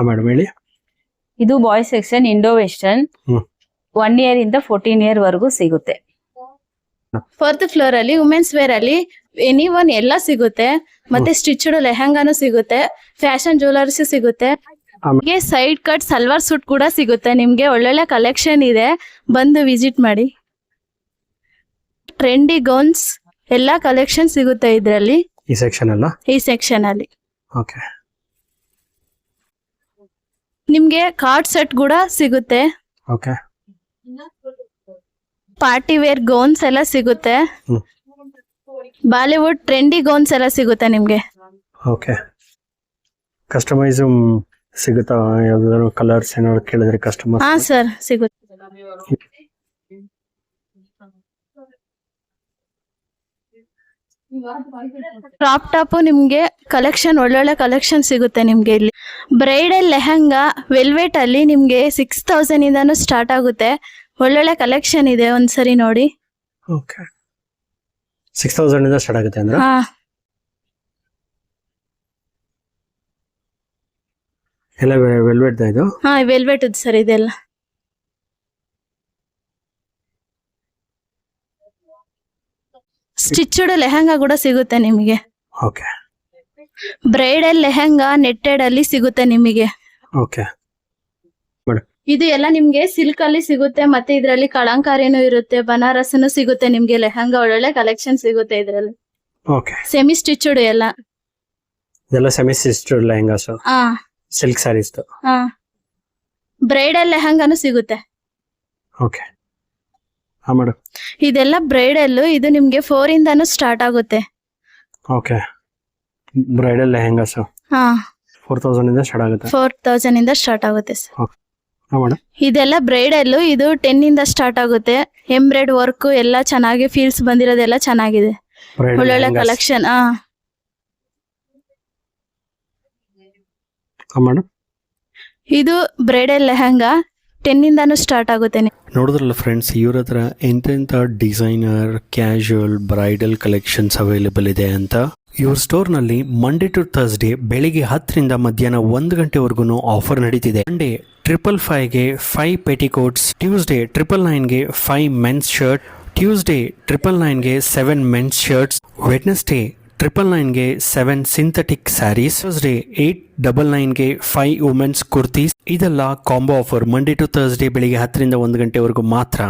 ಮೇಡಮ್, ಹೇಳಿ. ಇದು boys section Indo western 1 year ಇಂದ 14 ಇಯರ್ ವರೆಗೂ ಸಿಗುತ್ತೆ. 4th ಫ್ಲೋರ್ ಅಲ್ಲಿ ವುಮೆನ್ಸ್ ವೇರ್ ಅಲ್ಲಿ ಎನಿವನ್ ಎಲ್ಲ ಸಿಗುತ್ತೆ. ಮತ್ತೆ ಸ್ಟಿಚ್ಡ್ ಲೆಹಂಗಾನು ಸಿಗುತ್ತೆ, ಫ್ಯಾಷನ್ ಜ್ಯುವೆಲರ್ಸ್ ಸಿಗುತ್ತೆ. ನಿಮಗೆ ಸೈಡ್ ಕಟ್ ಸಲ್ವಾರ್ ಸೂಟ್ ಕೂಡ ಸಿಗುತ್ತೆ. ನಿಮ್ಗೆ ಒಳ್ಳೊಳ್ಳೆ ಕಲೆಕ್ಷನ್ ಇದೆ, ಬಂದು ವಿಸಿಟ್ ಮಾಡಿ. ಟ್ರೆಂಡಿ ಗೌನ್ಸ್ ಎಲ್ಲಾ ಕಲೆಕ್ಷನ್ ಸಿಗುತ್ತೆ ಇದ್ರಲ್ಲಿ, ಈ ಸೆಕ್ಷನ್ ಅಲ್ಲ? ಈ ಸೆಕ್ಷನ್ ಅಲ್ಲಿ. ಓಕೆ. ನಿಮ್ಗೆ ಕಾರ್ಡ್ ಸೆಟ್ ಕೂಡ ಸಿಗುತ್ತೆ. ಓಕೆ. ಪಾರ್ಟಿ ವೇರ್ ಗೌನ್ಸ್ ಎಲ್ಲ ಸಿಗುತ್ತೆ. ಬಾಲಿವುಡ್ ಟ್ರೆಂಡಿ ಗೌನ್ಸ್ ಎಲ್ಲ ಸಿಗುತ್ತೆ ನಿಮ್ಗೆ. ಓಕೆ. ಕಸ್ಟಮೈಸ್ ಸಿಗುತ್ತಾ? ಯಾವ್ದಾದ್ರು ಕಲರ್ಸ್ ಏನಾದ್ರು ಕೇಳಿದ್ರೆ ಕಸ್ಟಮರ್? ಹಾ ಸರ್, ಸಿಗುತ್ತೆ. ಕ್ರಾಪ್ ಟಾಪ್ ನಿಮ್ಗೆ ಕಲೆಕ್ಷನ್, ಒಳ್ಳೊಳ್ಳೆ ಕಲೆಕ್ಷನ್ ಸಿಗುತ್ತೆ ನಿಮ್ಗೆ ಇಲ್ಲಿ. ಬ್ರೈಡಲ್ ಲೆಹಂಗಾ ವೆಲ್ವೆಟ್ ಅಲ್ಲಿ ನಿಮ್ಗೆ 6,000 ಇಂದಾನು ಸ್ಟಾರ್ಟ್ ಆಗುತ್ತೆ. ಒಳ್ಳೊಳ್ಳೆ ಕಲೆಕ್ಷನ್ ಇದೆ, ಒಂದ್ಸರಿ ನೋಡಿ. ಓಕೆ. 6,000 ಇಂದ ಸ್ಟಾರ್ಟ್ ಆಗುತ್ತೆ ಅಂದ್ರೆ? ಹಾ, ಎಲ್ಲ ವೆಲ್ವೆಟ್ ಇದು? ಹಾ, ವೆಲ್ವೆಟ್ ಸರ್ ಇದೆಲ್ಲ. ಸ್ಟಿಚ್ಡ್ ಲೆಹಂಗಾ ಕೂಡ ಸಿಗುತ್ತೆ ನಿಮಗೆ. ಓಕೆ. ಬ್ರೈಡಲ್ ಲೆಹಂಗಾ ನೆಟ್ಟೆಡ್ ಅಲ್ಲಿ ಸಿಗುತ್ತೆ ನಿಮಗೆ. ಓಕೆ. ಇದು ಎಲ್ಲ ನಿಮ್ಗೆ ಸಿಲ್ಕ್ ಅಲ್ಲಿ ಸಿಗುತ್ತೆ, ಮತ್ತೆ ಇದ್ರಲ್ಲಿ ಕಳಂಕಾರಿನೂ ಇರುತ್ತೆ, ಬನಾರಸ್ನು ಸಿಗುತ್ತೆ ನಿಮ್ಗೆ. ಲೆಹಂಗಾ ಒಳ್ಳೊಳ್ಳೆ ಕಲೆಕ್ಷನ್ ಸಿಗುತ್ತೆ ಇದ್ರಲ್ಲಿ. ಓಕೆ. ಸೆಮಿ ಸ್ಟಿಚ್ಡ್ ಎಲ್ಲ. ಇದೆಲ್ಲ ಸೆಮಿ ಸ್ಟಿಚ್ಡ್ ಲೆಹಂಗಾಸ್, ಹಾ, ಸಿಲ್ಕ್ ಸ್ಯಾರೀಸ್. ಹಾ, ಬ್ರೈಡಲ್ ಲೆಹಂಗಾನು ಸಿಗುತ್ತೆ. ಓಕೆ. ಹಾ ಮೇಡಮ್. ಇದೆಲ್ಲ ಬ್ರೈಡಲ್. ಇದು ನಿಮ್ಗೆ 4 ಇಂದಾನು ಸ್ಟಾರ್ಟ್ ಆಗುತ್ತೆ. ಓಕೆ. ಬ್ರೈಡಲ್ ಲೆಹಂಗಾಸ್ ಹಾ, 4,000 ಇಂದ ಸ್ಟಾರ್ಟ್ ಆಗುತ್ತೆ. 4,000 ಇಂದ ಸ್ಟಾರ್ಟ್ ಆಗುತ್ತೆ ಸರ್. ಹಾ ಮೇಡಮ್. ಇದೆಲ್ಲ ಬ್ರೈಡಲ್. ಇದು 10 ಇಂದ ಸ್ಟಾರ್ಟ್ ಆಗುತ್ತೆ. ಎಂಬ್ರಾಯ್ಡ್ ವರ್ಕ್ ಎಲ್ಲ ಚೆನ್ನಾಗಿ ಫೀಲ್ಸ್ ಬಂದಿರೋದೆಲ್ಲ ಚೆನ್ನಾಗಿದೆ, ಒಳ್ಳೊಳ್ಳೆ ಕಲೆಕ್ಷನ್. ಹಾ ಮೇಡಮ್. ಇದು ಬ್ರೈಡಲ್ ಲೆಹಂಗಾ 10 ಇಂದಾನು ಸ್ಟಾರ್ಟ್ ಆಗುತ್ತೆ. ನೋಡಿದ್ರಲ್ಲ ಫ್ರೆಂಡ್ಸ್, ಇವ್ರ ಹತ್ರ ಎಂತೆಂಥ designer casual bridal collections available ಇದೆ ಅಂತ. ಇವ್ರ ಸ್ಟೋರ್ನಲ್ಲಿ ಮಂಡೇ ಟು ಥರ್ಸ್ಡೇ ಬೆಳಿಗ್ಗೆ 10 ರಿಂದ ಮಧ್ಯಾಹ್ನ 1 ಗಂಟೆವರೆಗೂ ಆಫರ್ ನಡೀತಿದೆ. ಮಂಡೇ 555ಗೆ 5 ಪೆಟಿಕೋಟ್ಸ್, ಟ್ಯೂಸ್ಡೇ 999ಗೆ 5 ಮೆನ್ಸ್ ಶರ್ಟ್, ಟ್ಯೂಸ್ಡೇ 999ಗೆ 7 ಮೆನ್ಸ್ ಶರ್ಟ್ಸ್, ವೆಡ್ನೆಸ್ಡೇ 999ಗೆ 7 ಸಿಂಥೆಟಿಕ್ ಸ್ಯಾರೀಸ್, ಥರ್ಸ್ಡೇ 899ಗೆ 5 ವುಮೆನ್ಸ್ ಕುರ್ತೀಸ್. ಇದೆಲ್ಲ combo offer Monday to Thursday ಬೆಳಿಗ್ಗೆ 10 ರಿಂದ 1 ಗಂಟೆವರೆಗೂ ಮಾತ್ರ.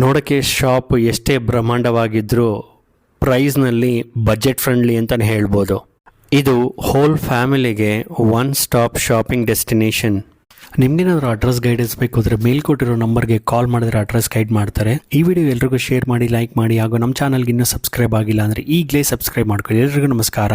ನೋಡೋಕ್ಕೆ ಶಾಪ್ ಎಷ್ಟೇ ಬ್ರಹ್ಮಾಂಡವಾಗಿದ್ರೂ ಪ್ರೈಸ್ನಲ್ಲಿ ಬಜೆಟ್ ಫ್ರೆಂಡ್ಲಿ ಅಂತಲೇ ಹೇಳ್ಬೋದು. ಇದು ಹೋಲ್ ಫ್ಯಾಮಿಲಿಗೆ ಒನ್ ಸ್ಟಾಪ್ ಶಾಪಿಂಗ್ ಡೆಸ್ಟಿನೇಷನ್. ನಿಮ್ಗೇನಾದ್ರು ಅಡ್ರೆಸ್ ಗೈಡೆನ್ಸ್ ಬೇಕು ಅಂದರೆ ಮೇಲ್ಕೊಟ್ಟಿರೋ ನಂಬರ್ಗೆ ಕಾಲ್ ಮಾಡಿದ್ರೆ ಅಡ್ರೆಸ್ ಗೈಡ್ ಮಾಡ್ತಾರೆ. ಈ ವಿಡಿಯೋ ಎಲ್ರಿಗೂ ಶೇರ್ ಮಾಡಿ, ಲೈಕ್ ಮಾಡಿ, ಹಾಗೂ ನಮ್ಮ ಚಾನಲ್ಗೆ ಇನ್ನೂ ಸಬ್ಸ್ಕ್ರೈಬ್ ಆಗಿಲ್ಲ ಅಂದರೆ ಈಗಲೇ ಸಬ್ಸ್ಕ್ರೈಬ್ ಮಾಡ್ಕೊಳ್ಳಿ. ಎಲ್ರಿಗೂ ನಮಸ್ಕಾರ.